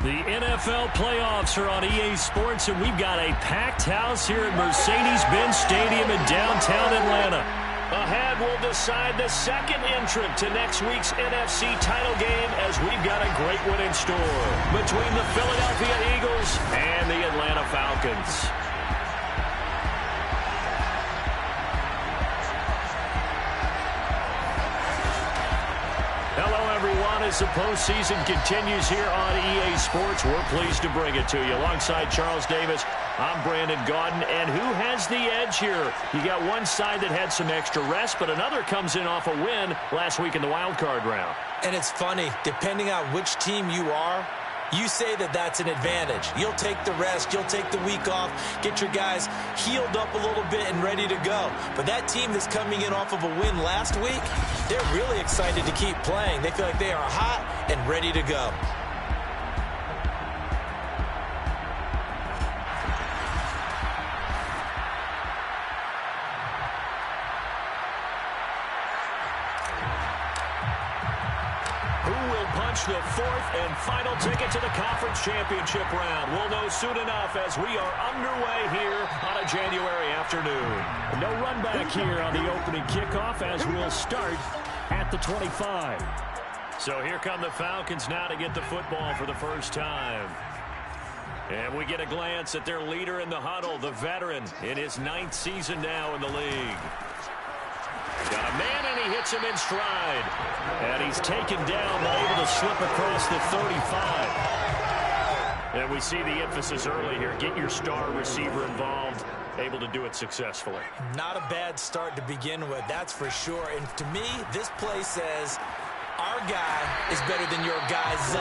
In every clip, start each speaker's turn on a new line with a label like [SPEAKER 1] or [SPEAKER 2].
[SPEAKER 1] The NFL playoffs are on EA Sports, and we've got a packed house here at Mercedes-Benz Stadium in downtown Atlanta. Ahead, we'll decide the second entrant to next week's NFC title game as we've got a great one in store between the Philadelphia Eagles and the Atlanta Falcons. As the postseason continues here on EA Sports, we're pleased to bring it to you. Alongside Charles Davis, I'm Brandon Gaudin. And who has the edge here? You got one side that had some extra rest, but another comes in off a win last week in the wild card round.
[SPEAKER 2] And it's funny, depending on which team you are, you say that that's an advantage. You'll take the rest, you'll take the week off, get your guys healed up a little bit and ready to go. But that team that's coming in off of a win last week, they're really excited to keep playing. They feel like they are hot and ready to go.
[SPEAKER 1] The fourth and final ticket to the conference championship round. We'll know soon enough as we are underway here on a January afternoon. No run back here on the opening kickoff as we'll start at the 25. So here come the Falcons now to get the football for the first time. And we get a glance at their leader in the huddle, the veteran in his 9th season now in the league. Got a man, and he hits him in stride. And he's taken down, but able to slip across the 35. And we see the emphasis early here. Get your star receiver involved, able to do it successfully.
[SPEAKER 2] Not a bad start to begin with, that's for sure. And to me, this play says our guy is better than your guy's.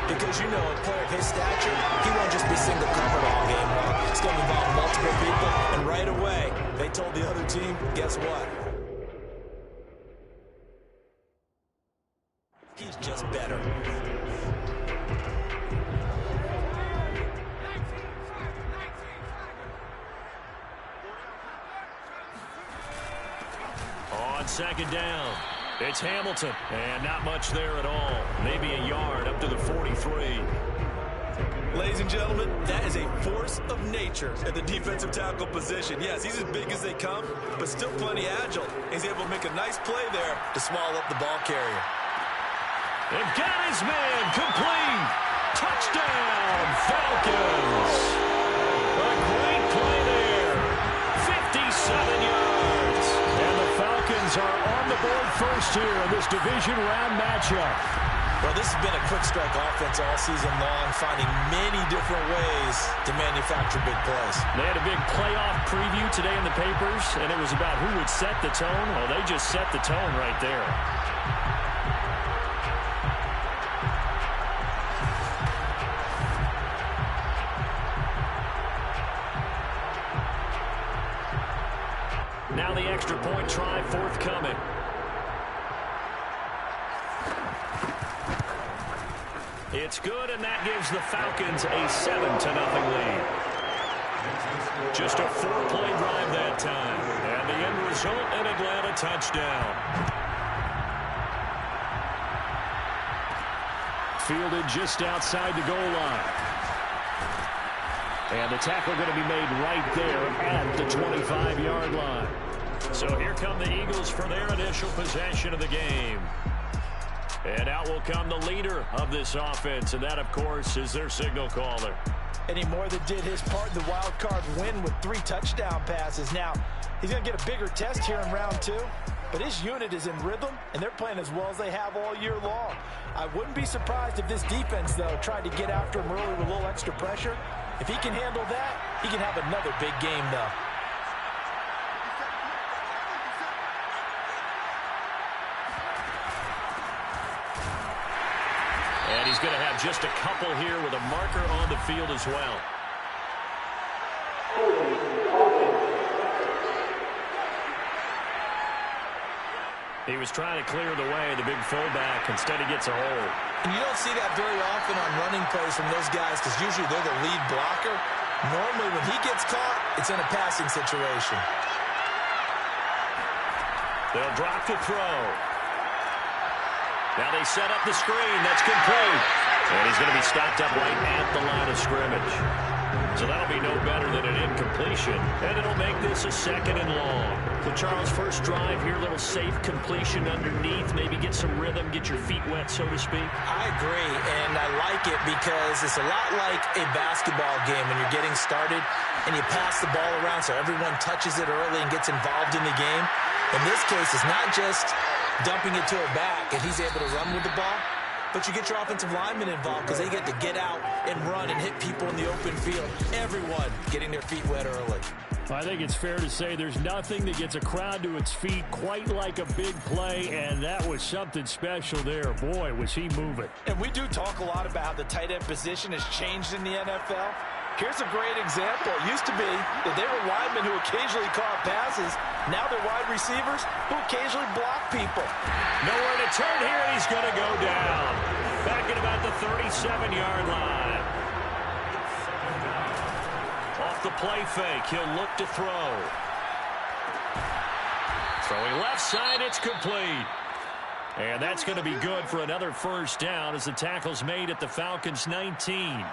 [SPEAKER 2] Because, you know, a player of his stature, he won't just be single covered all game long. It's going to involve multiple people. And right away, they told the other team, guess what? He's just better.
[SPEAKER 1] On second down, it's Hamilton. And not much there at all. Maybe a yard up to the 43.
[SPEAKER 3] Ladies and gentlemen, that is a force of nature at the defensive tackle position. Yes, he's as big as they come, but still plenty agile. He's able to make a nice play there to swallow up the ball carrier.
[SPEAKER 1] They've got his man complete. Touchdown, Falcons. A great play there. 57 yards. And the Falcons are on the board first here in this division round matchup.
[SPEAKER 2] Well, this has been a quick strike offense all season long, finding many different ways to manufacture big plays.
[SPEAKER 1] They had a big playoff preview today in the papers, and it was about who would set the tone. Well, they just set the tone right there. Now the extra point try forthcoming. It's good, and that gives the Falcons a 7-0 lead. Just a 4-play drive that time. And the end result, an Atlanta touchdown. Fielded just outside the goal line. And the tackle going to be made right there at the 25-yard line. So here come the Eagles for their initial possession of the game. And out will come the leader of this offense, and that, of course, is their signal caller.
[SPEAKER 4] And he more than did his part in the wild card win with 3 touchdown passes. Now, he's going to get a bigger test here in round 2, but his unit is in rhythm, and they're playing as well as they have all year long. I wouldn't be surprised if this defense, though, tried to get after him early with a little extra pressure. If he can handle that, he can have another big game, though.
[SPEAKER 1] And he's going to have just a couple here with a marker on the field as well. He was trying to clear the way, the big fullback. Instead, he gets a hold.
[SPEAKER 2] And you don't see that very often on running plays from those guys because usually they're the lead blocker. Normally, when he gets caught, it's in a passing situation.
[SPEAKER 1] They'll drop to throw. Now they set up the screen. That's complete. And he's going to be stopped up right at the line of scrimmage. So that'll be no better than an incompletion. And it'll make this a 2nd and long. So Charles, first drive here, little safe completion underneath. Maybe get some rhythm, get your feet wet, so to speak.
[SPEAKER 2] I agree, and I like it because it's a lot like a basketball game when you're getting started and you pass the ball around so everyone touches it early and gets involved in the game. In this case, it's not just dumping it to a back and he's able to run with the ball, but you get your offensive linemen involved because they get to get out and run and hit people in the open field. Everyone getting their feet wet early.
[SPEAKER 1] I think it's fair to say there's nothing that gets a crowd to its feet quite like a big play, and that was something special there. Boy, was he moving.
[SPEAKER 4] And we do talk a lot about how the tight end position has changed in the NFL. Here's a great example. It used to be that they were linemen who occasionally caught passes. Now they're wide receivers who occasionally block people.
[SPEAKER 1] Nowhere to turn here, and he's going to go down. Back at about the 37-yard line. Off the play fake, he'll look to throw. Throwing left side, it's complete. And that's going to be good for another first down as the tackle's made at the Falcons' 19.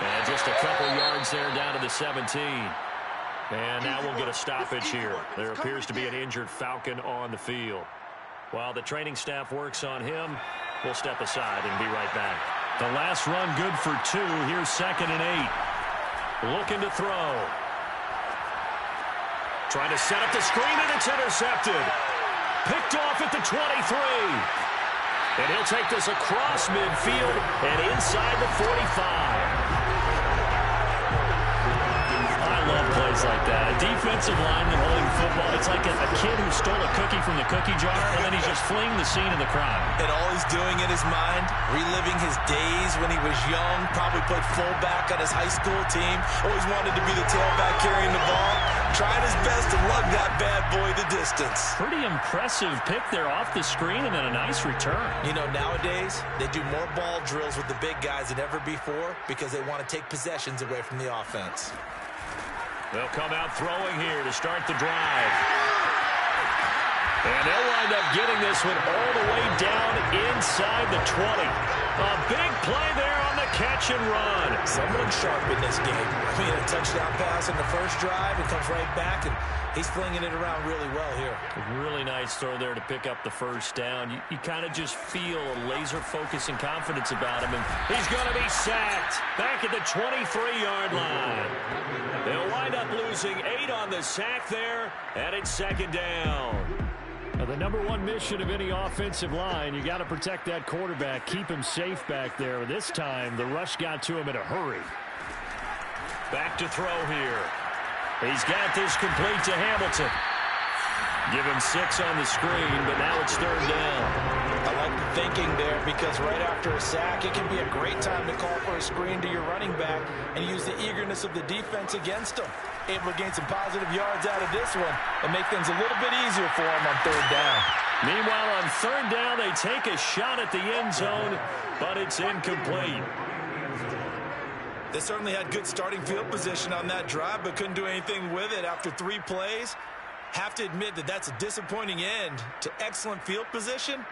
[SPEAKER 1] And just a couple yards there down to the 17. And now we'll get a stoppage here. There appears to be an injured Falcon on the field. While the training staff works on him, we'll step aside and be right back. The last run good for 2. Here's 2nd and 8. Looking to throw. Trying to set up the screen, and it's intercepted. Picked off at the 23. And he'll take this across midfield and inside the 45. I love plays like that. A defensive lineman holding football. It's like a kid who stole a cookie from the cookie jar, and then he's just fleeing the scene of the crime.
[SPEAKER 2] And all he's doing in his mind, reliving his days when he was young, probably played fullback on his high school team, always wanted to be the tailback carrying the ball, trying his best to lug that bad boy the distance.
[SPEAKER 1] Pretty impressive pick there off the screen, and then a nice return.
[SPEAKER 2] You know, nowadays, they do more ball drills with the big guys than ever before because they want to take possessions away from the offense.
[SPEAKER 1] They'll come out throwing here to start the drive. And they'll wind up getting this one all the way down inside the 20. A big play there on the catch and run.
[SPEAKER 2] Someone sharp in this game. I mean, a touchdown pass in the first drive. It comes right back, and he's flinging it around really well here.
[SPEAKER 1] A really nice throw there to pick up the first down. You kind of just feel a laser focus and confidence about him, and he's going to be sacked back at the 23-yard line. They'll wind up losing 8 on the sack there, and it's 2nd down. Now, the number one mission of any offensive line, you got to protect that quarterback, keep him safe back there. This time, the rush got to him in a hurry. Back to throw here. He's got this complete to Hamilton. Give him 6 on the screen, but now it's 3rd down.
[SPEAKER 4] I like the thinking there because right after a sack, it can be a great time to call for a screen to your running back and use the eagerness of the defense against him. Able to gain some positive yards out of this one and make things a little bit easier for him on 3rd down.
[SPEAKER 1] Meanwhile, on 3rd down, they take a shot at the end zone, but it's incomplete.
[SPEAKER 3] They certainly had good starting field position on that drive, but couldn't do anything with it after 3 plays. Have to admit that that's a disappointing end to excellent field position.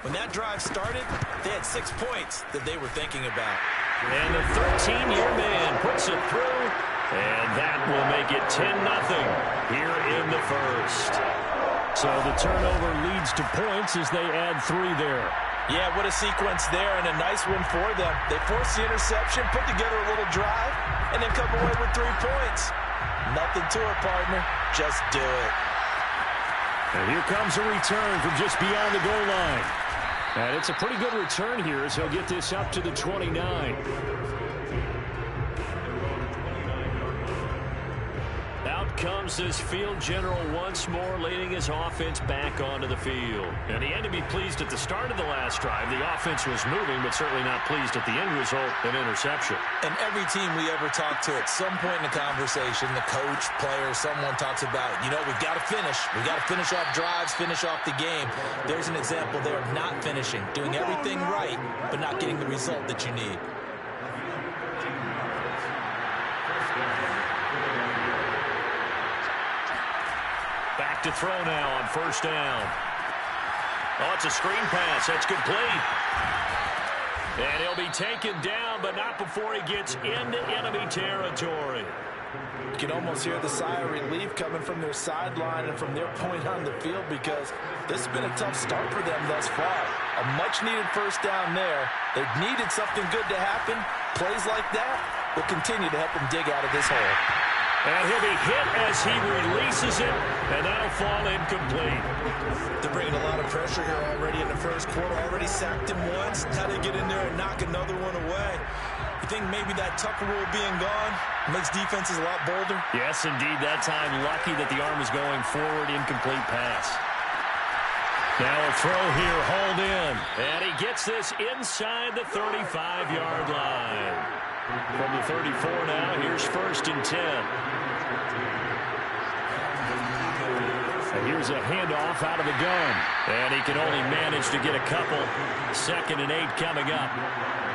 [SPEAKER 3] When that drive started, they had 6 points that they were thinking about.
[SPEAKER 1] And the 13-year man puts it through, and that will make it 10-0 here in the first. So the turnover leads to points as they add 3 there.
[SPEAKER 4] Yeah, what a sequence there, and a nice one for them. They forced the interception, put together a little drive, and then come away with 3 points. Nothing to it, partner. Just do it.
[SPEAKER 1] And here comes a return from just beyond the goal line. And it's a pretty good return here as he'll get this up to the 29. Out comes this field general once more, leading his offense back onto the field. And he had to be pleased at the start of the last drive. The offense was moving, but certainly not pleased at the end result, an interception.
[SPEAKER 2] And every team we ever talk to, at some point in the conversation, the coach, player, someone talks about, you know, we've got to finish. We've got to finish off drives, finish off the game. There's an example there of not finishing, doing everything right, but not getting the result that you need.
[SPEAKER 1] to throw now on first down. Oh, it's a screen pass. That's complete. And he'll be taken down, but not before he gets into enemy territory.
[SPEAKER 4] You can almost hear the sigh of relief coming from their sideline and from their point on the field, because this has been a tough start for them thus far. A much-needed first down there. They've needed something good to happen. Plays like that will continue to help them dig out of this hole.
[SPEAKER 1] And he'll be hit as he releases it, and that'll fall incomplete.
[SPEAKER 3] They're bringing a lot of pressure here already in the first quarter. Already sacked him once. How do they get in there and knock another one away? You think maybe that Tucker rule being gone makes defenses a lot bolder?
[SPEAKER 1] Yes, indeed. That time, lucky that the arm was going forward. Incomplete pass. Now a throw here, hauled in. And he gets this inside the 35-yard line. From the 34 now, here's 1st and 10. And here's a handoff out of the gun. And he can only manage to get a couple. 2nd and 8 coming up.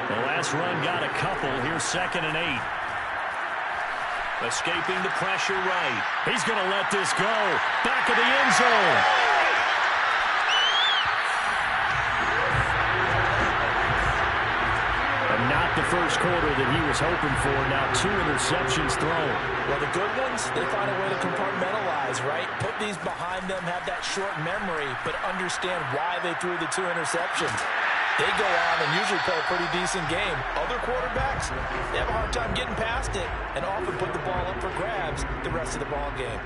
[SPEAKER 1] The last run got a couple. Here's 2nd and 8. Escaping the pressure right. He's going to let this go. Back of the end zone. Not the first quarter that he was hoping for. Now 2 interceptions thrown.
[SPEAKER 4] Well, the good ones, they find a way to compartmentalize, right? Put these behind them, have that short memory, but understand why they threw the 2 interceptions. They go on and usually play a pretty decent game. Other quarterbacks, they have a hard time getting past it and often put the ball up for grabs the rest of the ball game.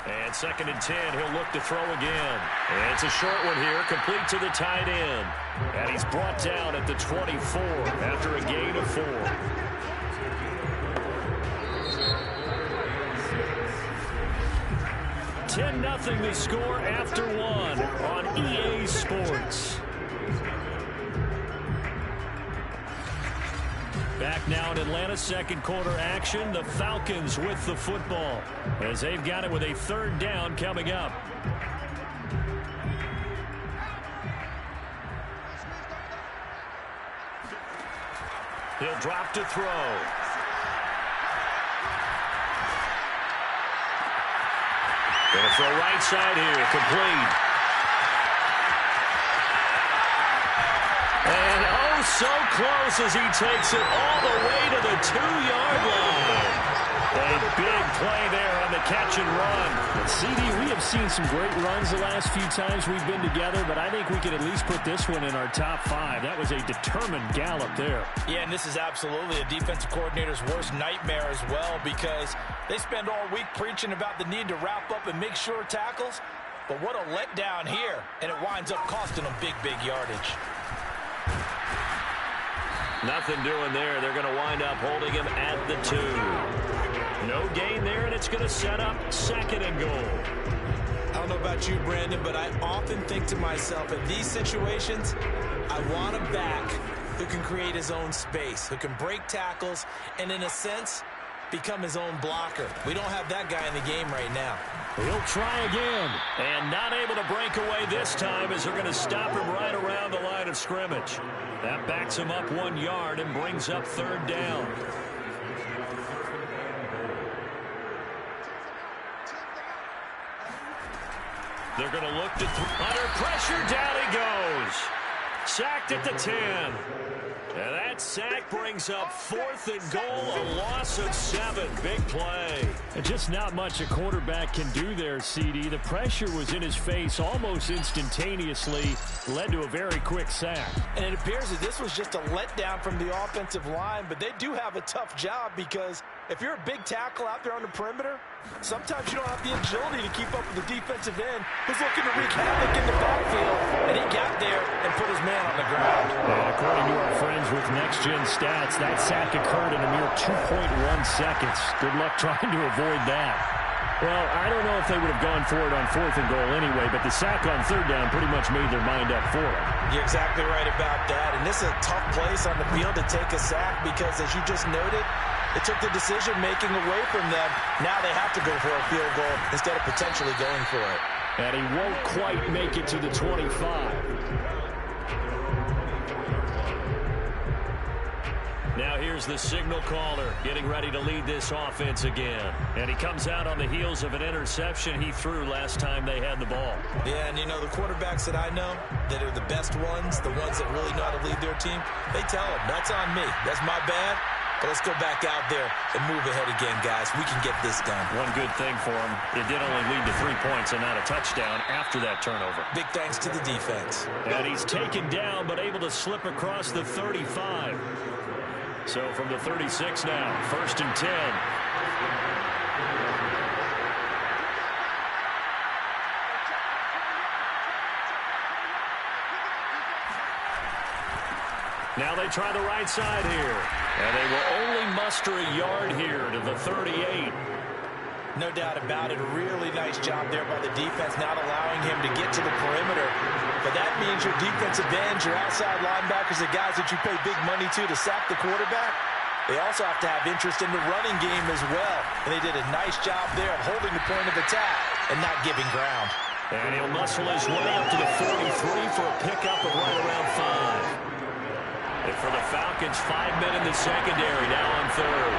[SPEAKER 1] And 2nd and 10, he'll look to throw again. And it's a short one here, complete to the tight end. And he's brought down at the 24 after a gain of 4. $10-0 the score after 1 on EA Sports. Back now in Atlanta's second quarter action. The Falcons with the football as they've got it with a 3rd down coming up. He'll drop to throw. Gonna throw right side here, complete. And oh, so close as he takes it all the way to the 2-yard line. A big play there on the catch and run.
[SPEAKER 5] And CD, we have seen some great runs the last few times we've been together, but I think we could at least put this one in our top 5. That was a determined gallop there.
[SPEAKER 4] Yeah, and this is absolutely a defensive coordinator's worst nightmare as well, because they spend all week preaching about the need to wrap up and make sure tackles. But what a letdown here, and it winds up costing them big yardage.
[SPEAKER 1] Nothing doing there. They're going to wind up holding him at the 2. No gain there, and it's going to set up 2nd and goal.
[SPEAKER 3] I don't know about you, Brandon, but I often think to myself, in these situations, I want a back who can create his own space, who can break tackles, and in a sense, become his own blocker. We don't have that guy in the game right now.
[SPEAKER 1] He'll try again. And not able to break away this time as they're going to stop him right around the line of scrimmage. That backs him up 1 yard and brings up 3rd down. They're going to look to under pressure. Down he goes. Sacked at the 10. And that sack brings up 4th and goal, a loss of 7. Big play.
[SPEAKER 5] And just not much a quarterback can do there, CD. The pressure was in his face almost instantaneously, led to a very quick sack.
[SPEAKER 4] And it appears that this was just a letdown from the offensive line, but they do have a tough job, because if you're a big tackle out there on the perimeter, sometimes you don't have the agility to keep up with the defensive end who's looking to wreak havoc in the backfield, and he got there and put his man on the ground.
[SPEAKER 5] And according to our friends with Next Gen Stats, that sack occurred in a mere 2.1 seconds. Good luck trying to avoid that. Well, I don't know if they would have gone for it on 4th and goal anyway, but the sack on 3rd down pretty much made their mind up for it.
[SPEAKER 4] You're exactly right about that, and this is a tough place on the field to take a sack, because as you just noted, it took the decision-making away from them. Now they have to go for a field goal instead of potentially going for it.
[SPEAKER 5] And he won't quite make it to the 25.
[SPEAKER 1] Now here's the signal caller getting ready to lead this offense again. And he comes out on the heels of an interception he threw last time they had the ball.
[SPEAKER 2] Yeah, and you know, the quarterbacks that I know that are the best ones, the ones that really know how to lead their team, they tell them, that's on me. That's my bad. But let's go back out there and move ahead again, guys. We can get this done.
[SPEAKER 1] One good thing for him, it did only lead to 3 points and not a touchdown after that turnover.
[SPEAKER 2] Big thanks to the defense.
[SPEAKER 1] And he's taken down, but able to slip across the 35. So from the 36 now, 1st and 10. Now they try the right side here. And they will only muster a yard here to the 38.
[SPEAKER 4] No doubt about it. A really nice job there by the defense, not allowing him to get to the perimeter. But that means your defensive ends, your outside linebackers, the guys that you pay big money to sack the quarterback, they also have to have interest in the running game as well. And they did a nice job there of holding the point of attack and not giving ground.
[SPEAKER 1] And he'll muscle his way up to the 43 for a pickup of right around 5. And for the Falcons, 5 men in the secondary, now on 3rd.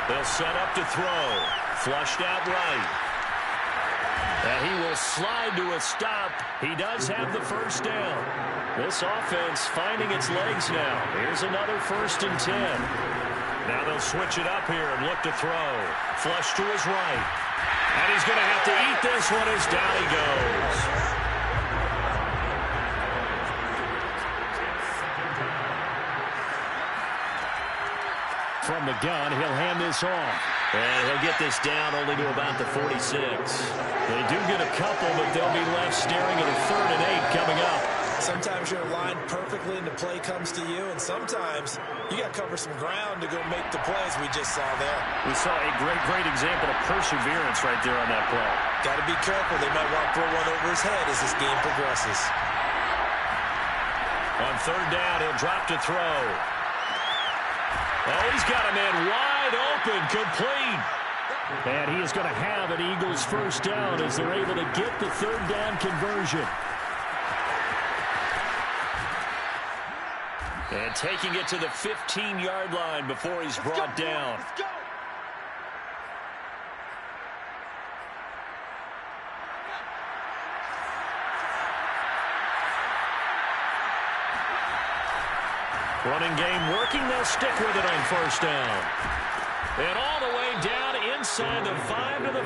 [SPEAKER 1] They'll set up to throw. Flushed out right. And he will slide to a stop. He does have the first down. This offense finding its legs now. Here's another 1st and 10. Now they'll switch it up here and look to throw. Flush to his right. And he's going to have to eat this one as down he goes. From the gun, he'll hand this off. And he'll get this down only to about the 46. They do get a couple, but they'll be left staring at a 3rd and 8 coming up.
[SPEAKER 2] Sometimes you're aligned perfectly and the play comes to you, and sometimes you got to cover some ground to go make the plays we just saw there.
[SPEAKER 1] We saw a great example of perseverance right there on that play.
[SPEAKER 2] Got to be careful. They might want to throw one over his head as this game progresses.
[SPEAKER 1] On 3rd down, he'll drop to throw. Oh, he's got a man wide open, complete. And he is going to have an Eagles first down as they're able to get the 3rd down conversion. And taking it to the 15-yard line before he's brought down.
[SPEAKER 4] Let's go.
[SPEAKER 1] Running game working. They'll stick with it on 1st down. And all the way down inside the 5 to the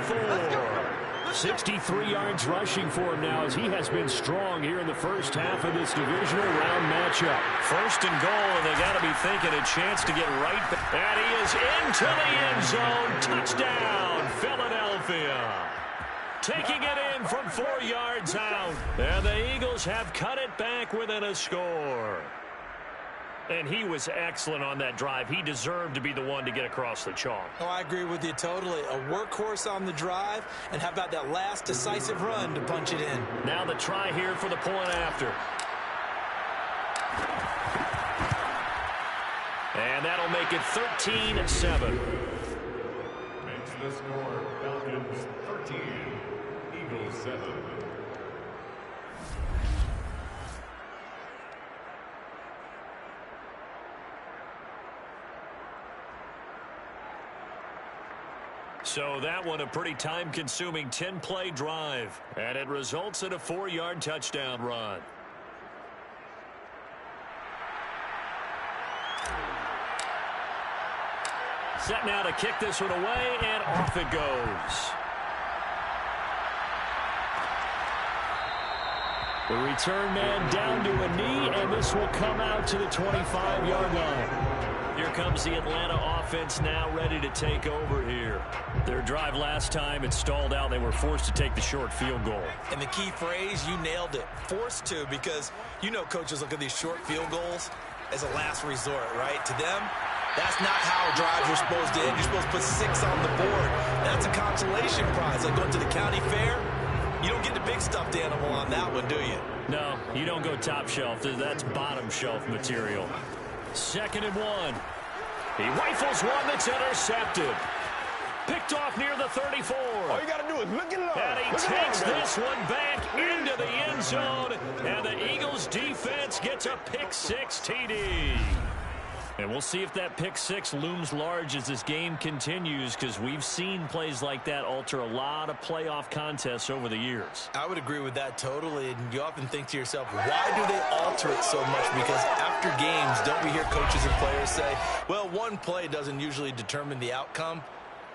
[SPEAKER 1] 4. 63 yards rushing for him now as he has been strong here in the first half of this divisional round matchup. 1st and goal, and they got to be thinking a chance to get right back. And he is into the end zone. Touchdown, Philadelphia. Taking it in from 4 yards out. And the Eagles have cut it back within a score. And he was excellent on that drive. He deserved to be the one to get across the chalk.
[SPEAKER 2] Oh, I agree with you totally. A workhorse on the drive, and how about that last decisive run to punch it in?
[SPEAKER 1] Now the try here for the point after. And that'll make it 13-7.
[SPEAKER 6] Makes the score Falcons 13, Eagles 7.
[SPEAKER 1] So that one a pretty time-consuming 10-play drive. And it results in a 4-yard touchdown run. Set now to kick this one away, and off it goes. The return man down to a knee, and this will come out to the 25-yard line. Here comes the Atlanta offense now ready to take over here. Their drive last time, it stalled out. They were forced to take the short field goal.
[SPEAKER 2] And the key phrase, you nailed it. Forced to, because you know coaches look at these short field goals as a last resort, right? To them, that's not how drives are supposed to end. You're supposed to put 6 on the board. That's a consolation prize. Like going to the county fair, you don't get the big stuffed animal on that one, do you?
[SPEAKER 1] No, you don't go top shelf. That's bottom shelf material. 2nd and 1. He rifles one that's intercepted. Picked off near the 34.
[SPEAKER 6] All you got to do is look at it.
[SPEAKER 1] And he takes this one back into the end zone. And the Eagles defense gets a pick 6 TD.
[SPEAKER 5] And we'll see if that pick six looms large as this game continues, because we've seen plays like that alter a lot of playoff contests over the years.
[SPEAKER 2] I would agree with that totally. And you often think to yourself, why do they alter it so much? Because after games, don't we hear coaches and players say, well, one play doesn't usually determine the outcome.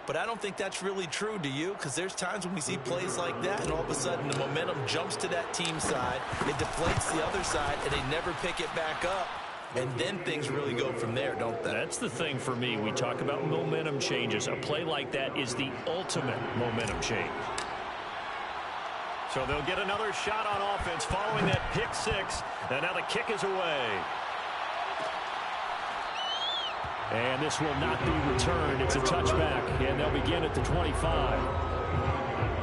[SPEAKER 2] But I don't think that's really true, do you? Because there's times when we see plays like that, and all of a sudden the momentum jumps to that team side, it deflates the other side, and they never pick it back up. And then things really go from there, don't they?
[SPEAKER 5] That's the thing for me. We talk about momentum changes. A play like that is the ultimate momentum change. So they'll get another shot on offense following that pick six. And now the kick is away. And this will not be returned. It's a touchback, and they'll begin at the 25.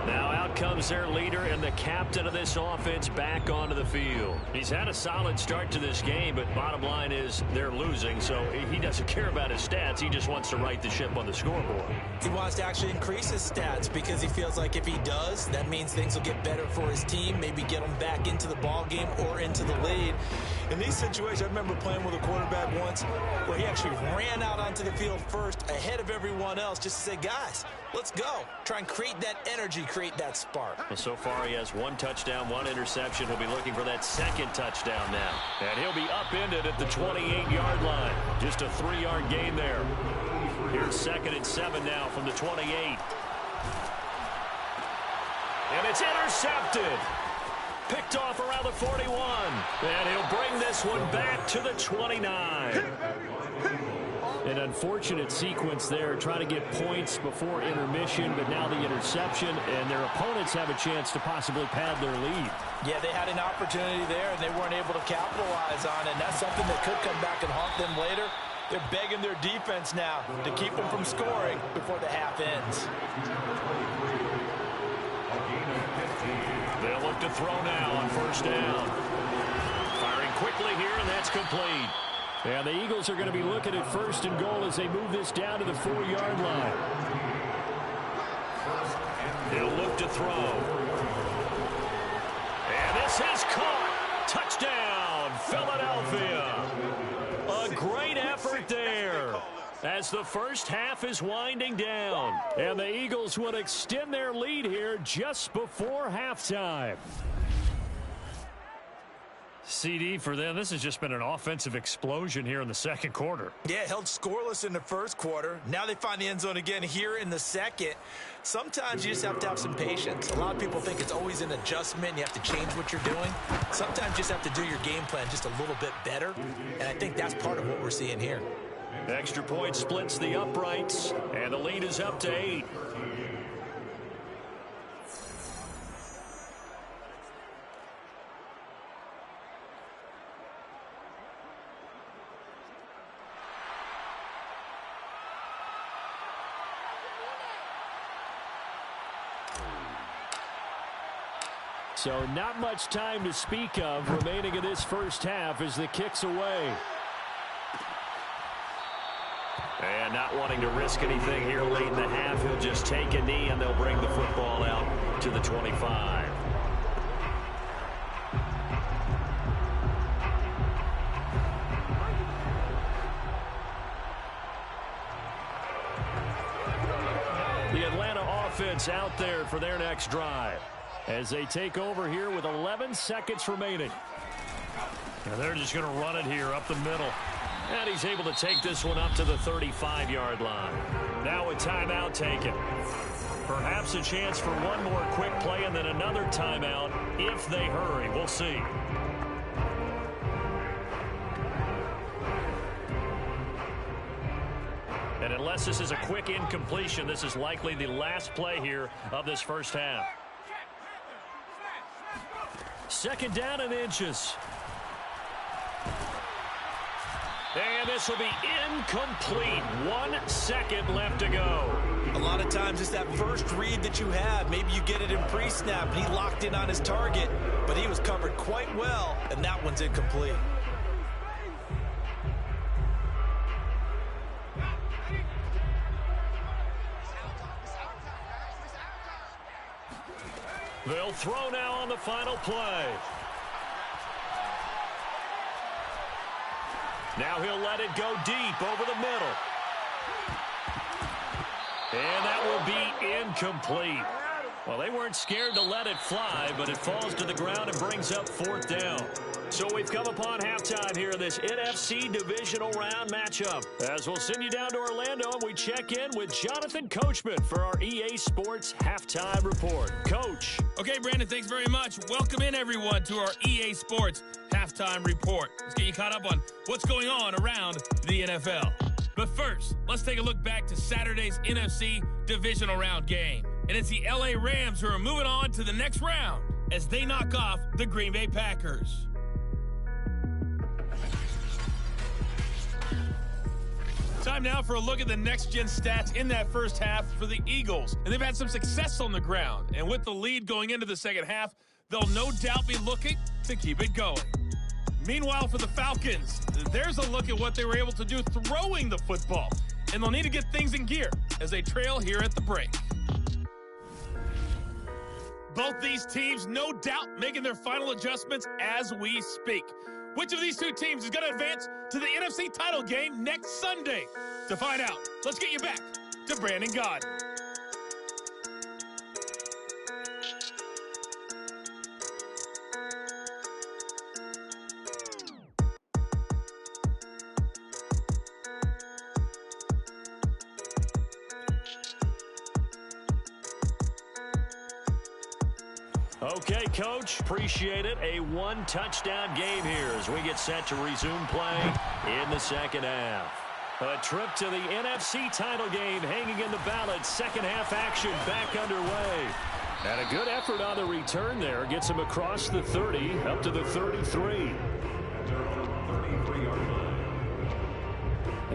[SPEAKER 5] Now out comes their leader and the captain of this offense back onto the field. He's had a solid start to this game, but bottom line is they're losing, so he doesn't care about his stats. He just wants to right the ship on the scoreboard.
[SPEAKER 2] He wants to actually increase his stats because he feels like if he does, that means things will get better for his team, maybe get them back into the ball game or into the lead. In these situations, I remember playing with a quarterback once where he actually ran out onto the field first ahead of everyone else just to say, guys, let's go. Try and create that energy, create that spark.
[SPEAKER 5] Well, so far he has one touchdown, one interception. He'll be looking for that second touchdown now. And he'll be upended at the 28-yard line. Just a 3-yard gain there. Here's 2nd and 7 now from the 28. And it's intercepted. Picked off around the 41. And he'll bring this one back to the 29. An unfortunate sequence there, trying to get points before intermission, but now the interception, and their opponents have a chance to possibly pad their lead.
[SPEAKER 4] Yeah, they had an opportunity there, and they weren't able to capitalize on it, and that's something that could come back and haunt them later. They're begging their defense now to keep them from scoring before the half ends.
[SPEAKER 5] They'll look to throw now on 1st down. Firing quickly here, and that's complete. And the Eagles are going to be looking at 1st and goal as they move this down to the 4-yard line. They'll look to throw. And this is caught. Touchdown, Philadelphia. A great effort there as the first half is winding down. And the Eagles would extend their lead here just before halftime. CD for them, this has just been an offensive explosion here in the second quarter.
[SPEAKER 2] Yeah, held scoreless in the first quarter. Now they find the end zone again here in the second. Sometimes you just have to have some patience. A lot of people think it's always an adjustment. You have to change what you're doing. Sometimes you just have to do your game plan just a little bit better. And I think that's part of what we're seeing here.
[SPEAKER 5] Extra point splits the uprights, and the lead is up to 8. So not much time to speak of remaining in this first half as the kick's away. And not wanting to risk anything here late in the half, he'll just take a knee and they'll bring the football out to the 25. The Atlanta offense out there for their next drive as they take over here with 11 seconds remaining. And they're just going to run it here up the middle. And he's able to take this one up to the 35-yard line. Now a timeout taken. Perhaps a chance for one more quick play and then another timeout if they hurry. We'll see. And unless this is a quick incompletion, this is likely the last play here of this first half. 2nd down and inches. And this will be incomplete. 1 second left to go.
[SPEAKER 2] A lot of times it's that first read that you have. Maybe you get it in pre-snap. He locked in on his target, but he was covered quite well, and that one's incomplete.
[SPEAKER 5] They'll throw now on the final play.
[SPEAKER 1] Now he'll let it go deep over the middle. And that will be incomplete. Well, they weren't scared to let it fly, but it falls to the ground and brings up 4th down. So we've come upon halftime here in this NFC Divisional Round matchup. As we'll send you down to Orlando, and we check in with Jonathan Coachman for our EA Sports Halftime Report. Coach.
[SPEAKER 7] Okay, Brandon, thanks very much. Welcome in, everyone, to our EA Sports Halftime Report. Let's get you caught up on what's going on around the NFL. But first, let's take a look back to Saturday's NFC Divisional Round game. And it's the LA Rams who are moving on to the next round as they knock off the Green Bay Packers. Time now for a look at the next-gen stats in that first half for the Eagles. And they've had some success on the ground. And with the lead going into the second half, they'll no doubt be looking to keep it going. Meanwhile, for the Falcons, there's a look at what they were able to do throwing the football. And they'll need to get things in gear as they trail here at the break. Both these teams, no doubt, making their final adjustments as we speak. Which of these two teams is going to advance to the NFC title game next Sunday? To find out, let's get you back to Brandon Gaudin.
[SPEAKER 1] Okay, Coach, appreciate it. A one-touchdown game here as we get set to resume play in the second half. A trip to the NFC title game hanging in the balance. Second half action back underway. And a good effort on the return there. Gets him across the 30, up to the 33.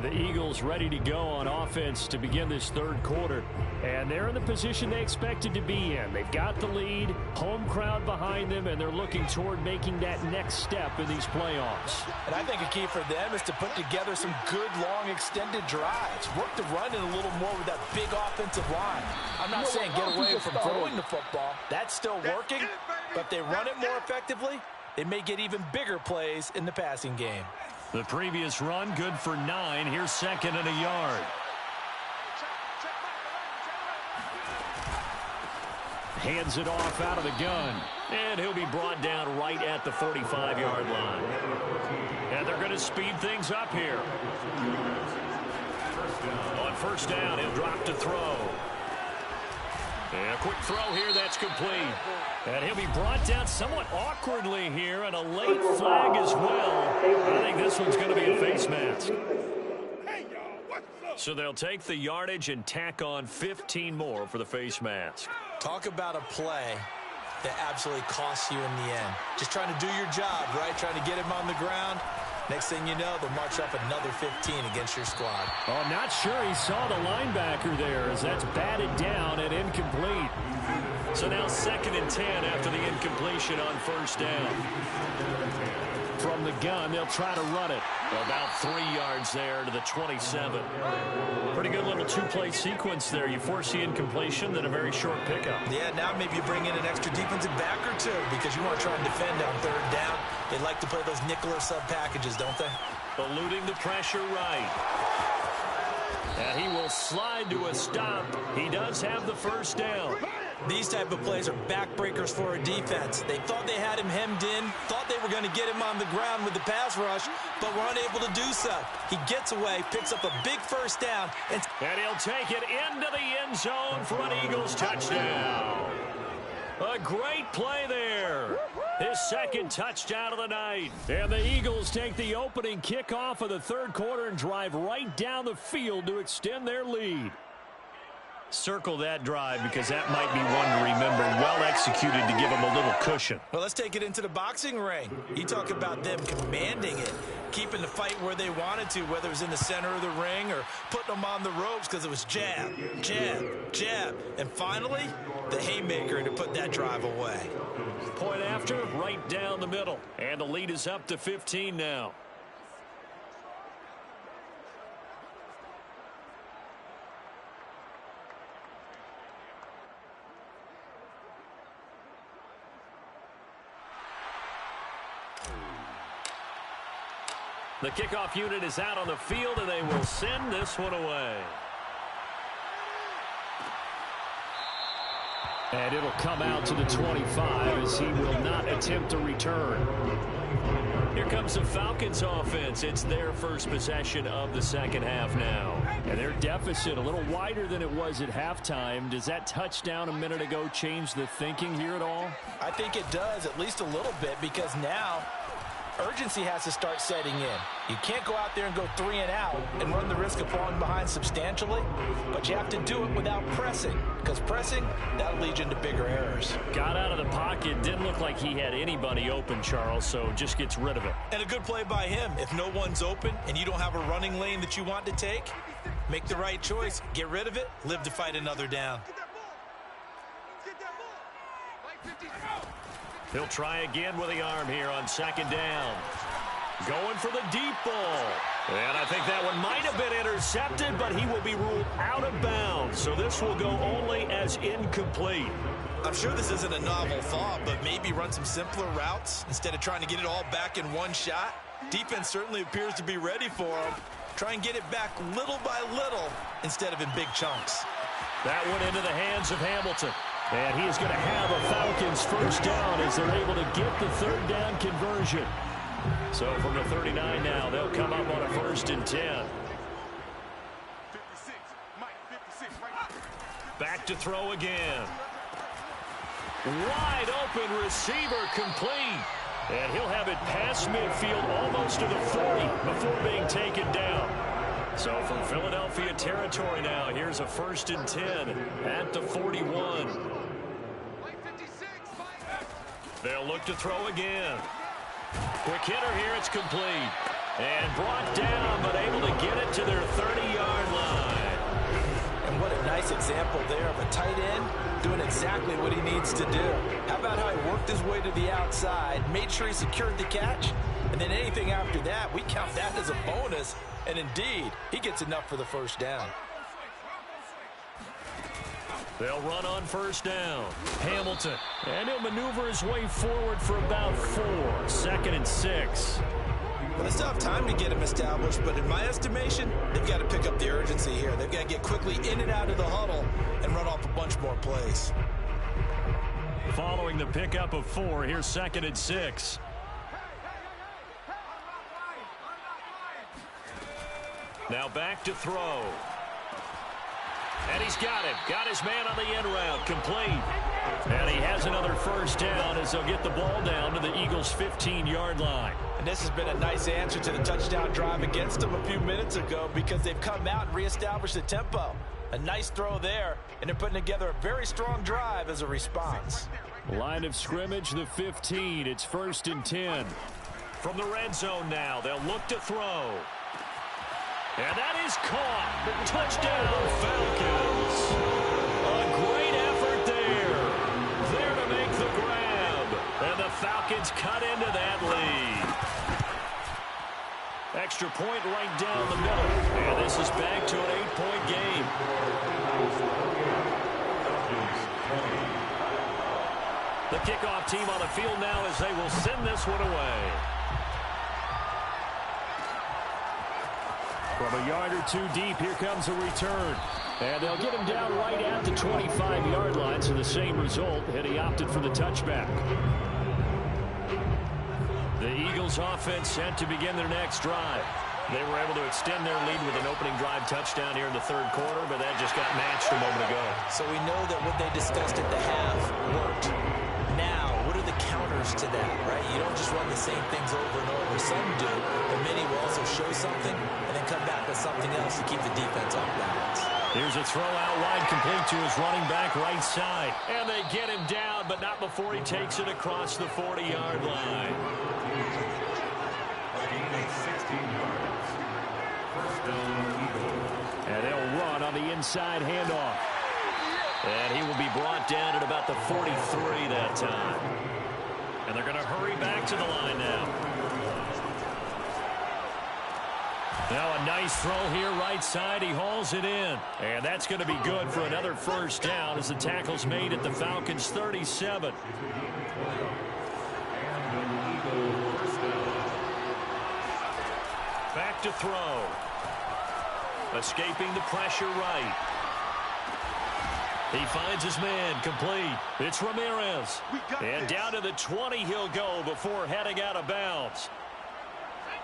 [SPEAKER 1] The Eagles ready to go on offense to begin this third quarter. And they're in the position they expected to be in. They've got the lead, home crowd behind them, and they're looking toward making that next step in these playoffs.
[SPEAKER 4] And I think a key for them is to put together some good, long, extended drives. Work the run in a little more with that big offensive line. I'm not saying get away from throwing the football. That's still working. But if they run it more effectively, they may get even bigger plays in the passing game.
[SPEAKER 1] The previous run, good for 9. Here's second and a yard. Hands it off out of the gun. And he'll be brought down right at the 45-yard line. And they're going to speed things up here. On first down, he'll drop to throw. And a quick throw here, that's complete. And he'll be brought down somewhat awkwardly here, and a late flag as well. I think this one's going to be a face mask. So they'll take the yardage and tack on 15 more for the face mask.
[SPEAKER 2] Talk about a play that absolutely costs you in the end. Just trying to do your job, right? Trying to get him on the ground. Next thing you know, they'll march up another 15 against your squad.
[SPEAKER 1] Oh, I'm not sure he saw the linebacker there as that's batted down and incomplete. So now 2nd and 10 after the incompletion on first down. From the gun, they'll try to run it. About 3 yards there to the 27. Pretty good little two-play sequence there. You force the incompletion, then a very short pickup.
[SPEAKER 2] Yeah, now maybe you bring in an extra defensive back or two because you want to try and defend on third down. They like to play those nickel or sub packages, don't they?
[SPEAKER 1] Eluding the pressure right. And he will slide to a stop. He does have the first down.
[SPEAKER 2] These type of plays are backbreakers for a defense. They thought they had him hemmed in, thought they were going to get him on the ground with the pass rush, but were unable to do so. He gets away, picks up a big first down. And
[SPEAKER 1] he'll take it into the end zone for an Eagles touchdown. A great play there. His second touchdown of the night. And the Eagles take the opening kickoff of the third quarter and drive right down the field to extend their lead. Circle that drive because that might be one to remember. Well executed to give them a little cushion.
[SPEAKER 2] Well, let's take it into the boxing ring. You talk about them commanding it, keeping the fight where they wanted to, whether it was in the center of the ring or putting them on the ropes because it was jab, jab, jab. And finally, the haymaker to put that drive away.
[SPEAKER 1] Point after, right down the middle. And the lead is up to 15 now. The kickoff unit is out on the field, and they will send this one away.
[SPEAKER 5] And it'll come out to the 25 as he will not attempt to return.
[SPEAKER 1] Here comes the Falcons offense. It's their first possession of the second half now.
[SPEAKER 5] And their deficit a little wider than it was at halftime. Does that touchdown a minute ago change the thinking here at all?
[SPEAKER 4] I think it does, at least a little bit, because now urgency has to start setting in. You can't go out there and go 3 and out and run the risk of falling behind substantially, but you have to do it without pressing, because pressing, that'll lead you into bigger errors.
[SPEAKER 5] Got out of the pocket. Didn't look like he had anybody open, Charles, so just gets rid of it.
[SPEAKER 2] And a good play by him. If no one's open and you don't have a running lane that you want to take, make the right choice. Get rid of it. Live to fight another down.
[SPEAKER 1] He'll try again with the arm here on second down. Going for the deep ball. And I think that one might have been intercepted, but he will be ruled out of bounds. So this will go only as incomplete.
[SPEAKER 2] I'm sure this isn't a novel thought, but maybe run some simpler routes instead of trying to get it all back in one shot. Defense certainly appears to be ready for him. Try and get it back little by little instead of in big chunks.
[SPEAKER 1] That went into the hands of Hamilton. And he is going to have a Falcons first down as they're able to get the third down conversion. So from the 39 now, they'll come up on a 1st and 10. Back to throw again. Wide open receiver complete. And he'll have it past midfield almost to the 40 before being taken down. So from Philadelphia territory now, here's a 1st and 10 at the 41. They'll look to throw again. Quick hitter here, it's complete. And brought down, but able to get it to their 30-yard line.
[SPEAKER 4] And what a nice example there of a tight end doing exactly what he needs to do. How about how he worked his way to the outside, made sure he secured the catch, and then anything after that, we count that as a bonus. And indeed, he gets enough for the first down.
[SPEAKER 1] They'll run on first down. Hamilton. And he'll maneuver his way forward for about 4. 2nd and 6.
[SPEAKER 2] Well, they still have time to get him established, but in my estimation, they've got to pick up the urgency here. They've got to get quickly in and out of the huddle and run off a bunch more plays.
[SPEAKER 1] Following the pickup of 4, here's 2nd and 6. Now back to throw. And he's got him. Got his man on the end route. Complete. And he has another first down as they'll get the ball down to the Eagles' 15-yard line.
[SPEAKER 4] And this has been a nice answer to the touchdown drive against them a few minutes ago because they've come out and reestablished the tempo. A nice throw there, and they're putting together a very strong drive as a response.
[SPEAKER 5] Line of scrimmage, the 15. It's 1st and 10.
[SPEAKER 1] From the red zone now, they'll look to throw. And that is caught. Touchdown, Falcons. A great effort there. There to make the grab. And the Falcons cut into that lead. Extra point right down the middle. And this is back to an 8-point game. The kickoff team on the field now as they will send this one away.
[SPEAKER 5] From a yard or 2 deep, here comes a return. And they'll get him down right at the 25-yard line, so the same result, and he opted for the touchback.
[SPEAKER 1] The Eagles offense set to begin their next drive. They were able to extend their lead with an opening drive touchdown here in the 3rd quarter, but that just got matched a moment ago.
[SPEAKER 2] So we know that what they discussed at the half worked. Now, what are the counters to that, right? You don't just run the same things over and over. Some do, but many will also show something and then come back with something else to keep the defense off balance.
[SPEAKER 1] Here's a throw out wide complete to his running back right side. And they get him down, but not before he takes it across the 40-yard line.
[SPEAKER 6] 16 yards. First down, Eagles.
[SPEAKER 5] And they'll run on the inside handoff.
[SPEAKER 1] And he will be brought down at about the 43 that time. And they're going to hurry back to the line now. Now a nice throw here right side. He hauls it in. And that's going to be good for another first down as the tackle's made at the Falcons' 37. to throw. Escaping the pressure right. He finds his man, complete. It's Ramirez. And down to the 20 he'll go before heading out of bounds.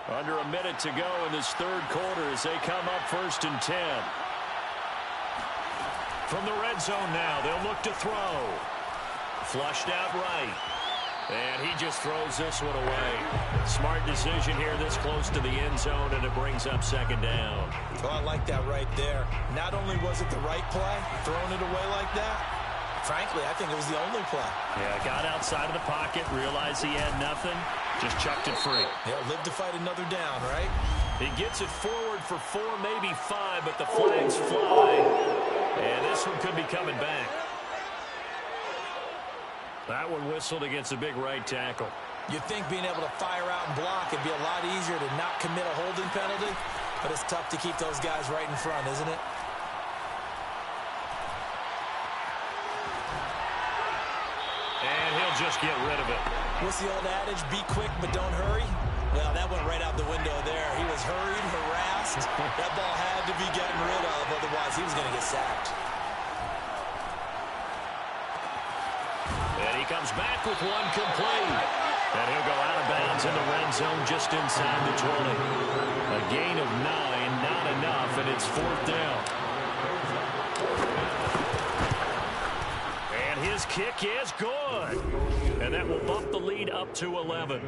[SPEAKER 1] Under a minute to go in this third quarter as they come up 1st and 10. From the red zone now, they'll look to throw. Flushed out right. And he just throws this one away. Smart decision here this close to the end zone, and it brings up 2nd down.
[SPEAKER 4] Oh, I like that right there. Not only was it the right play, throwing it away like that, frankly, I think it was the only play.
[SPEAKER 1] Yeah, got outside of the pocket, realized he had nothing, just chucked it free.
[SPEAKER 4] Yeah, live to fight another down, right?
[SPEAKER 1] He gets it forward for 4, maybe 5, but the flags fly. And this one could be coming back. That one whistled against a big right tackle.
[SPEAKER 4] You'd think being able to fire out and block would be a lot easier to not commit a holding penalty, but it's tough to keep those guys right in front, isn't it?
[SPEAKER 1] And he'll just get rid of it.
[SPEAKER 4] What's the old adage? Be quick, but don't hurry. Well, that went right out the window there. He was hurried, harassed. That ball had to be getting rid of, otherwise he was going to get sacked.
[SPEAKER 1] And he comes back with one complete. And he'll go out of bounds in the red zone just inside the 20. A gain of 9, not enough, and it's 4th down. And his kick is good. And that will bump the lead up to 11.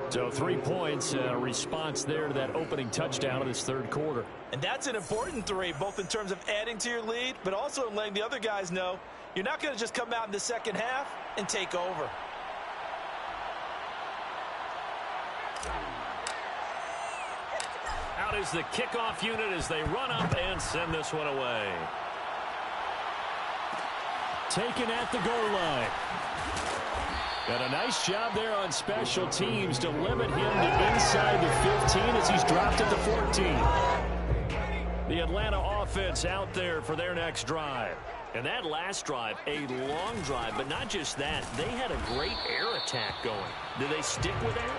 [SPEAKER 1] So 3 points, a response there to that opening touchdown in this third quarter.
[SPEAKER 4] And that's an important 3, both in terms of adding to your lead, but also in letting the other guys know you're not going to just come out in the second half and take over.
[SPEAKER 1] Out is the kickoff unit as they run up and send this one away.
[SPEAKER 5] Taken at the goal line. And a nice job there on special teams to limit him to inside the 15 as he's dropped at the 14. The Atlanta offense out there for their next drive. And that last drive, a long drive, but not just that. They had a great air attack going. Do they stick with that?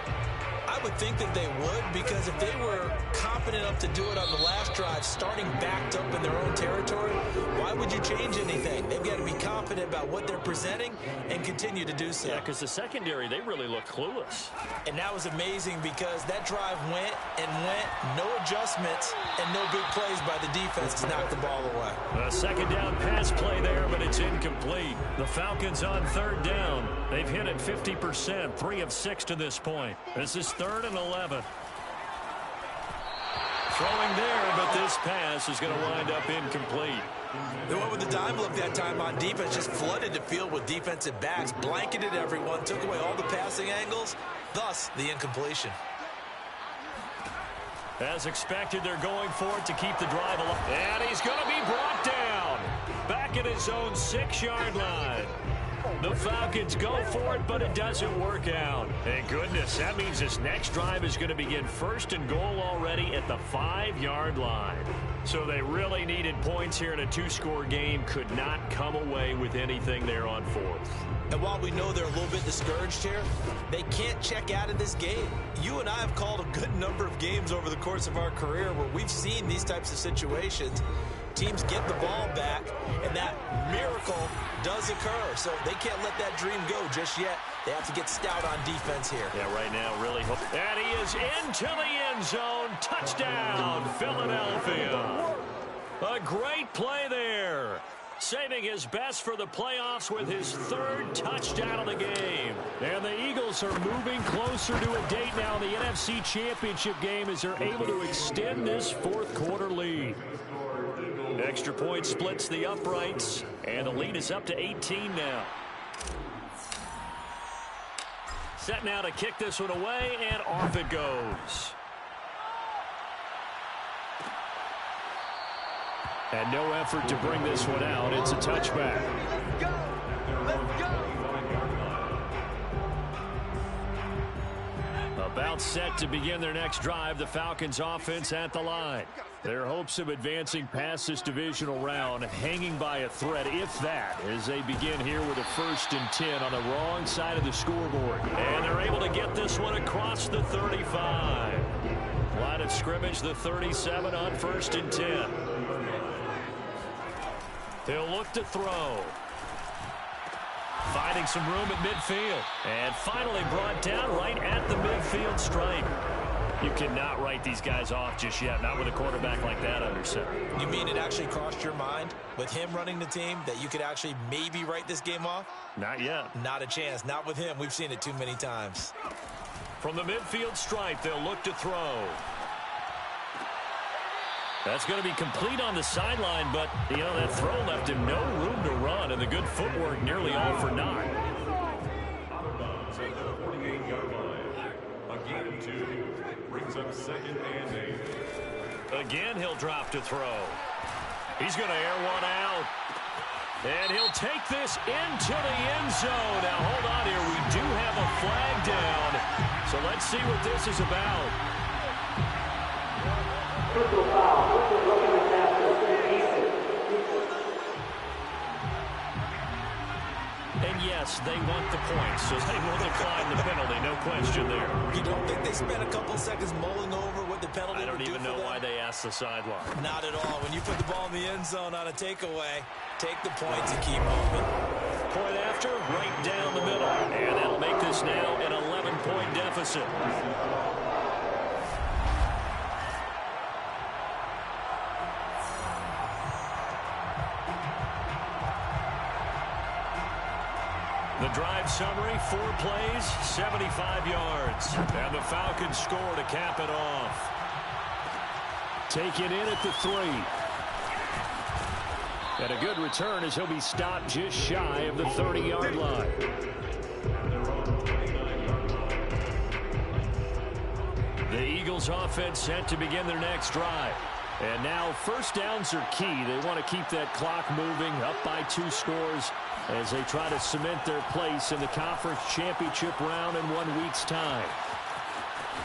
[SPEAKER 4] I would think that they would, because if they were confident enough to do it on the last drive, starting backed up in their own territory, why would you change anything? They've got to be confident about what they're presenting and continue to do so.
[SPEAKER 1] Yeah, because the secondary, they really look clueless.
[SPEAKER 4] And that was amazing because that drive went and went, no adjustments, and no big plays by the defense to knock the ball away.
[SPEAKER 1] A 2nd down pass play there, but it's incomplete. The Falcons on 3rd down. They've hit it 50%, 3 of 6 to this point. This is 3rd and 11. Throwing there, but this pass is going to wind up incomplete.
[SPEAKER 4] They went with the dime look that time on defense, just flooded the field with defensive backs, blanketed everyone, took away all the passing angles, thus the incompletion.
[SPEAKER 1] As expected, they're going for it to keep the drive alive. And he's going to be brought down. Back at his own 6-yard line. The Falcons go for it, but it doesn't work out. Thank goodness. That means this next drive is going to begin 1st and goal already at the 5-yard line. So they really needed points here in a 2-score game. Could not come away with anything there on 4th.
[SPEAKER 4] And while we know they're a little bit discouraged here, they can't check out of this game. You and I have called a good number of games over the course of our career where we've seen these types of situations. Teams get the ball back, and that miracle does occur. So they can't let that dream go just yet. They have to get stout on defense here.
[SPEAKER 1] Yeah, right now, really hope. And he is into the end zone. Touchdown, Philadelphia. A great play there. Saving his best for the playoffs with his 3rd touchdown of the game.
[SPEAKER 5] And the Eagles are moving closer to a date now in the NFC Championship game as they're able to extend this 4th quarter lead.
[SPEAKER 1] Extra point splits the uprights, and the lead is up to 18 now. Set now to kick this one away, and off it goes.
[SPEAKER 5] And no effort to bring this one out. It's a touchback.
[SPEAKER 4] Let's go! Let's go!
[SPEAKER 1] About set to begin their next drive, the Falcons offense at the line.
[SPEAKER 5] Their hopes of advancing past this divisional round hanging by a thread, if that, as they begin here with a 1st and 10 on the wrong side of the scoreboard.
[SPEAKER 1] And they're able to get this one across the 35. A lot of at scrimmage, the 37 on 1st and 10. They'll look to throw. Finding some room at midfield. And finally brought down right at the midfield stripe. You cannot write these guys off just yet, not with a quarterback like that under center.
[SPEAKER 2] You mean it actually crossed your mind with him running the team that you could actually maybe write this game off?
[SPEAKER 1] Not yet.
[SPEAKER 2] Not a chance. Not with him. We've seen it too many times.
[SPEAKER 1] From the midfield stripe, they'll look to throw. That's going to be complete on the sideline, but, you know, that throw left him no room to run, and the good footwork nearly all for naught.
[SPEAKER 6] Out of bounds at the 48-yard line. A gain of 2. Brings up 2nd and 8.
[SPEAKER 1] Again, he'll drop to throw. He's going to air one out. And he'll take this into the end zone. Now, hold on here. We do have a flag down. So let's see what this is about. And yes, they want the points, so they will decline the penalty, no question there.
[SPEAKER 2] You don't think they spent a couple seconds mulling over what the penalty
[SPEAKER 1] I
[SPEAKER 2] would
[SPEAKER 1] don't
[SPEAKER 2] do
[SPEAKER 1] even
[SPEAKER 2] for
[SPEAKER 1] know
[SPEAKER 2] them?
[SPEAKER 1] why they asked the sideline.
[SPEAKER 2] Not at all. When you put the ball in the end zone on a takeaway, take the points and keep moving.
[SPEAKER 1] Point after, right down the middle. And that'll make this now an 11-point deficit. The drive summary, 4 plays, 75 yards. And the Falcons score to cap it off.
[SPEAKER 5] Taken in at the 3. And a good return as he'll be stopped just shy of the 30-yard line.
[SPEAKER 1] The Eagles offense set to begin their next drive. And now first downs are key. They want to keep that clock moving, up by 2 scores as they try to cement their place in the conference championship round in 1 week's time.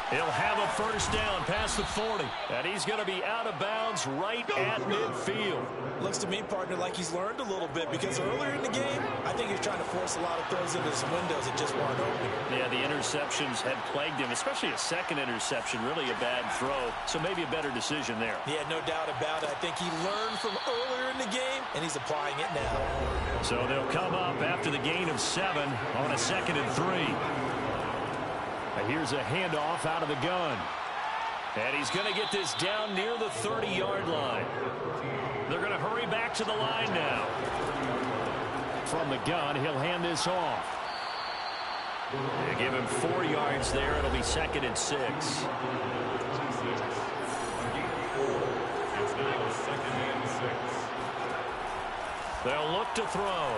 [SPEAKER 1] He'll have a first down past the 40. And he's going to be out of bounds right at midfield.
[SPEAKER 2] Looks to me, partner, like he's learned a little bit because earlier in the game, I think he was trying to force a lot of throws into some windows that just weren't open.
[SPEAKER 1] Yeah, the interceptions had plagued him, especially a second interception, really a bad throw. So maybe a better decision there.
[SPEAKER 2] Yeah, no doubt about it. I think he learned from earlier in the game, and he's applying it now.
[SPEAKER 1] So they'll come up after the gain of 7 on a 2nd and 3.
[SPEAKER 5] And here's a handoff out of the gun.
[SPEAKER 1] And he's going to get this down near the 30-yard line. They're going to hurry back to the line now.
[SPEAKER 5] From the gun, he'll hand this off.
[SPEAKER 1] They give him 4 yards there. It'll be 2nd and 6.
[SPEAKER 6] It's now 2nd and 6.
[SPEAKER 1] They'll look to throw.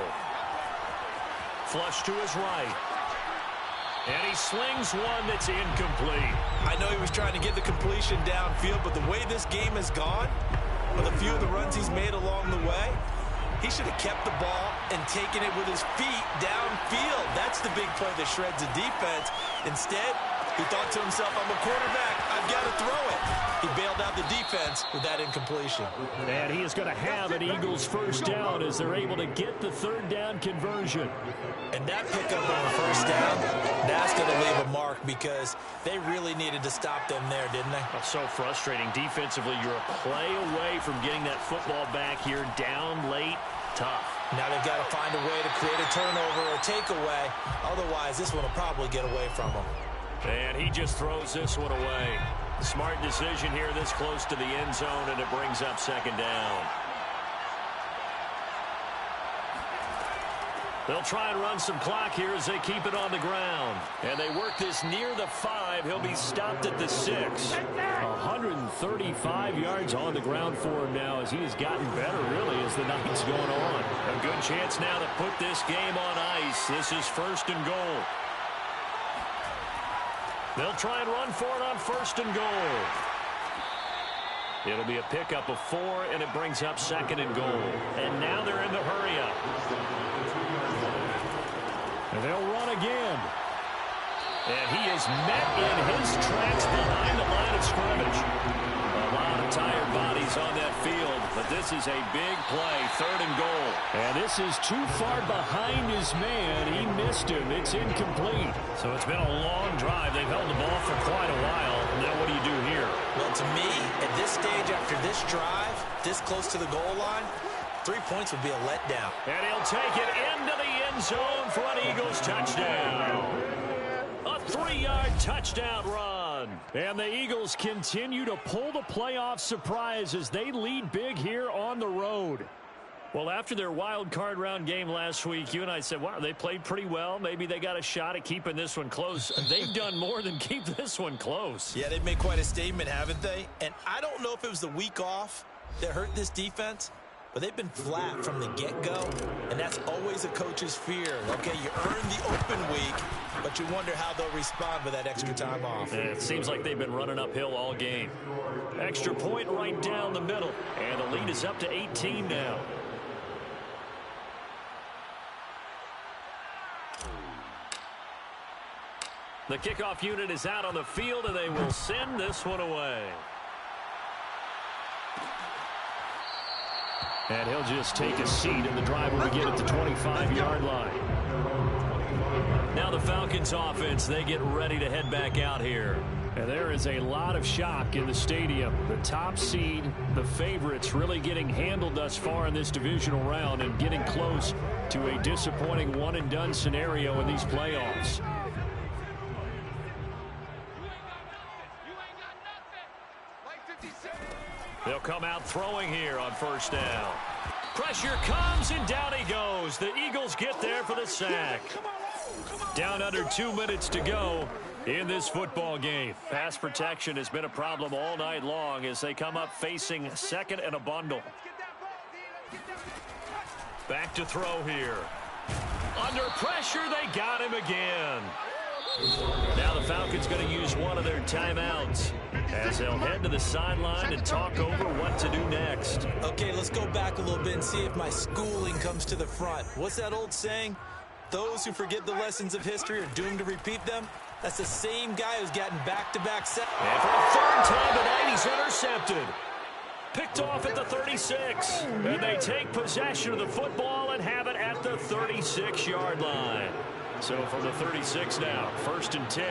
[SPEAKER 1] Flush to his right. And he slings one that's incomplete.
[SPEAKER 2] I know he was trying to get the completion downfield, but the way this game has gone, with a few of the runs he's made along the way, he should have kept the ball and taken it with his feet downfield. That's the big play that shreds the defense. Instead, he thought to himself, I'm a quarterback, I've got to throw it. He bailed out the defense with that incompletion.
[SPEAKER 5] And he is going to have an Eagles first down as they're able to get the 3rd down conversion.
[SPEAKER 2] And that pickup on the first down, that's going to leave a mark because they really needed to stop them there, didn't they?
[SPEAKER 1] That's so frustrating. Defensively, you're a play away from getting that football back here down late. Tough.
[SPEAKER 2] Now they've got to find a way to create a turnover or a takeaway. Otherwise, this one will probably get away from them.
[SPEAKER 1] And he just throws this one away. Smart decision here this close to the end zone, and it brings up 2nd down. They'll try and run some clock here as they keep it on the ground. And they work this near the 5. He'll be stopped at the 6.
[SPEAKER 5] 135 yards on the ground for him now as he has gotten better, really, as the night's going on.
[SPEAKER 1] A good chance now to put this game on ice. This is 1st and goal. They'll try and run for it on 1st and goal. It'll be a pickup of 4, and it brings up 2nd and goal. And now they're in the hurry-up.
[SPEAKER 5] And they'll run again.
[SPEAKER 1] And he is met in his tracks behind the line of scrimmage. A lot of tired bodies on that field, but this is a big play, 3rd and goal.
[SPEAKER 5] And this is too far behind his man. He missed him. It's incomplete.
[SPEAKER 1] So it's been a long drive. They've held the ball for quite a while. Now what do you do here?
[SPEAKER 2] Well, to next drive, this close to the goal line, 3 points would be a letdown.
[SPEAKER 1] And he'll take it into the end zone for an Eagles touchdown. A 3-yard touchdown run.
[SPEAKER 5] And the Eagles continue to pull the playoff surprise as they lead big here on the road. Well, after their wild card round game last week, you and I said, wow, they played pretty well. Maybe they got a shot at keeping this one close. They've done more than keep this one close.
[SPEAKER 2] Yeah, they've made quite a statement, haven't they? And I don't know if it was the week off that hurt this defense, but they've been flat from the get-go, and that's always a coach's fear. Okay, you earn the open week, but you wonder how they'll respond with that extra time off.
[SPEAKER 5] And it seems like they've been running uphill all game. Extra point right down the middle, and the lead is up to 18 now. The kickoff unit is out on the field, and they will send this one away. And he'll just take a seat, and the drive will begin at the 25-yard line. Now the Falcons offense, they get ready to head back out here. And there is a lot of shock in the stadium. The top seed, the favorites, really getting handled thus far in this divisional round and getting close to a disappointing one-and-done scenario in these playoffs. They'll come out throwing here on first down. Pressure comes, and down he goes. The Eagles get there for the sack. Down under 2 minutes to go in this football game. Pass protection has been a problem all night long as they come up facing second and a bundle. Back to throw here. Under pressure, they got him again. Now the Falcons going to use one of their timeouts as they'll head to the sideline and talk over what to do next.
[SPEAKER 2] Okay, let's go back a little bit and see if my schooling comes to the front. What's that old saying? Those who forget the lessons of history are doomed to repeat them. That's the same guy who's gotten back-to-back sacks.
[SPEAKER 1] And for the third time tonight, he's intercepted. Picked off at the 36. And they take possession of the football and have it at the 36-yard line. So from the 36 now, 1st and 10.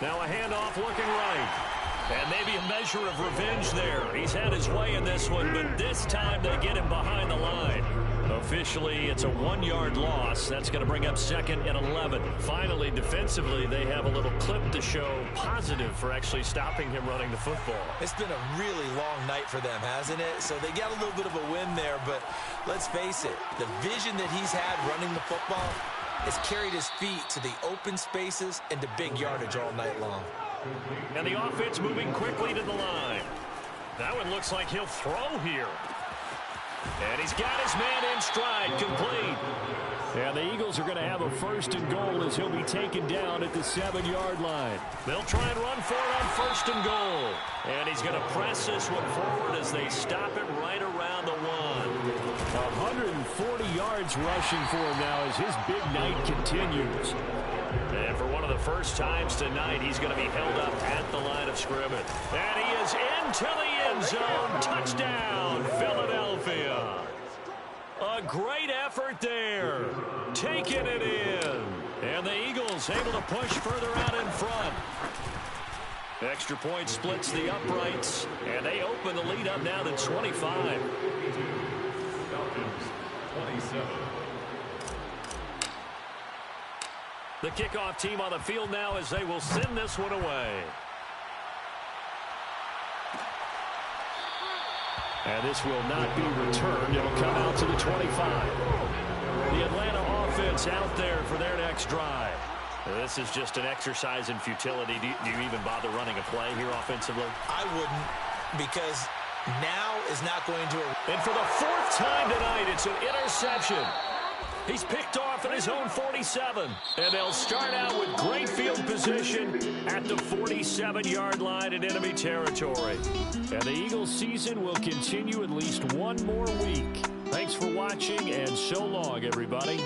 [SPEAKER 1] Now a handoff looking right. And maybe a measure of revenge there. He's had his way in this one, but this time they get him behind the line. Officially, it's a 1-yard loss. That's going to bring up 2nd and 11. Finally, defensively, they have a little clip to show positive for actually stopping him running the football.
[SPEAKER 2] It's been a really long night for them, hasn't it? So they got a little bit of a win there, but let's face it, the vision that he's had running the football has carried his feet to the open spaces and to big yardage all night long.
[SPEAKER 1] And the offense moving quickly to the line. That one looks like he'll throw here. And he's got his man in stride, complete.
[SPEAKER 5] And the Eagles are going to have a 1st and goal as he'll be taken down at the 7-yard line.
[SPEAKER 1] They'll try and run for it on 1st and goal. And he's going to press this one forward as they stop it right around the 1.
[SPEAKER 5] 140 yards rushing for him now as his big night continues.
[SPEAKER 1] And for one of the first times tonight, he's going to be held up at the line of scrimmage. And he is into the end zone. Touchdown, Philadelphia. A great effort there. Taking it in. And the Eagles able to push further out in front. Extra point splits the uprights. And they open the lead up now to 25.
[SPEAKER 6] Falcons, 27.
[SPEAKER 1] The kickoff team on the field now as they will send this one away.
[SPEAKER 5] And this will not be returned. It'll come out to the 25.
[SPEAKER 1] The Atlanta offense out there for their next drive. This is just an exercise in futility. Do you even bother running a play here offensively?
[SPEAKER 2] I wouldn't, because now is not going to...
[SPEAKER 1] And for the 4th time tonight, it's an interception. He's picked off at his own 47. And they'll start out with great field position at the 47-yard line in enemy territory.
[SPEAKER 5] And the Eagles season will continue at least one more week. Thanks for watching, and so long, everybody.